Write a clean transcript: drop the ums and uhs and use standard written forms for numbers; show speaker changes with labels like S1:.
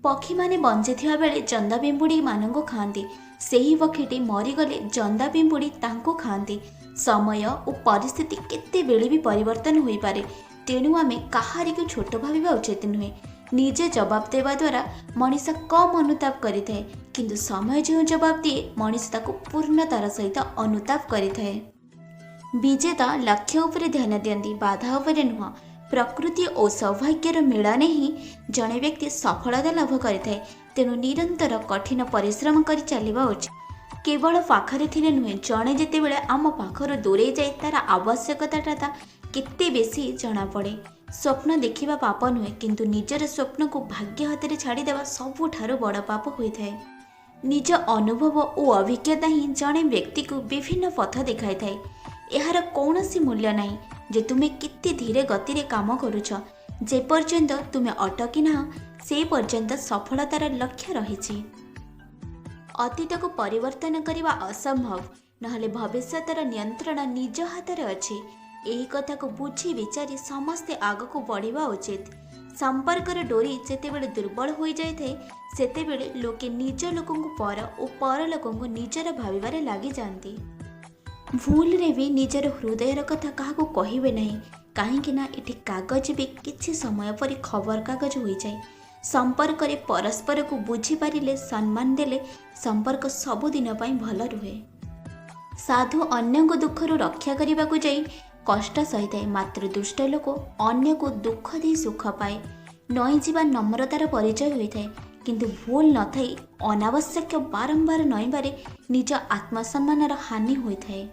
S1: पक्षी माने बंचिथिबा बेले जंदा पिंपुड़ी मानंको खाती सेही पक्षीटी मरीगले जंदा पिंपुड़ी तांको खाती। समय और परिस्थिति केते बेले भी परिवर्तन हो पारे, तेणु आमे काहारी को छोट भाविबा उचित नुहे। निजे जवाब देवा द्वारा मनीष कम अनुताप करिथाए, किंतु समय जो जवाब दिए मनीष ताको पूर्णतार सहित अनुताप करिथाए। विजेता लक्ष्य उपरे ध्यान दियंती, बाधा उपरे नुह। प्रकृति और सौभाग्यर मिलन ही जड़े व्यक्ति सफलता लाभ करिथाए, तेणु निरंतर कठिन परिश्रम कर चलिबा उचित। केवल पाखरे थिले नुहे, जड़े जिते बेले आम पाखर दूरे जाए तार आवश्यकता केते बेसी जना पड़े। स्वप्न देखिबा पाप नुहे, किंतु निजर स्वप्न को भाग्य हाथ में छाड़देवा सबुठारु बड़ पाप होइथाए। निज अनुभव और अभिज्ञता ही जड़े व्यक्ति को विभिन्न पथ देखाई थाए। यार कौनसी मूल्य नहीं जे तुमे कितने धीरे गति रे काम करुछ। जे पर्यंत तुमे अटकी ना से पर्यंत सफलतार लक्ष्य रही। अतीत को परिवर्तन करने असंभव, नहले भविष्यतर नियंत्रण निज हाथ में अच्छी। यही कथा को बुझी विचारी समस्ते आग को बढ़िबा उचित। संपर्कर डोरी जेतेबेले दुर्बल हो जाए सेतेबेले लोके निज लोकं पर और पर लोकं निजर भाविबारे लागि जांती। भूल रे भी निजर हृदयर कथा काहाको कहिबे नहीं, काहेकि ना एठी कागज भी किछि समय पर खबर कागज हो जाए। संपर्क रे परस्पर को बुझी पारिले, सम्मान देले संपर्क सबुदिन पई भल रुहे। साधु अन्य को दुखरु रक्षा करने को जाई कष्ट सही थाए, मात्र दुष्ट लोक अन्य को दुख दे सुख पाए। नई जीवा नम्रतार परिचय होता है, किंतु भूल न थई अनावश्यक बारंबार नईबारे निज आत्मसम्मानर हानि होता है।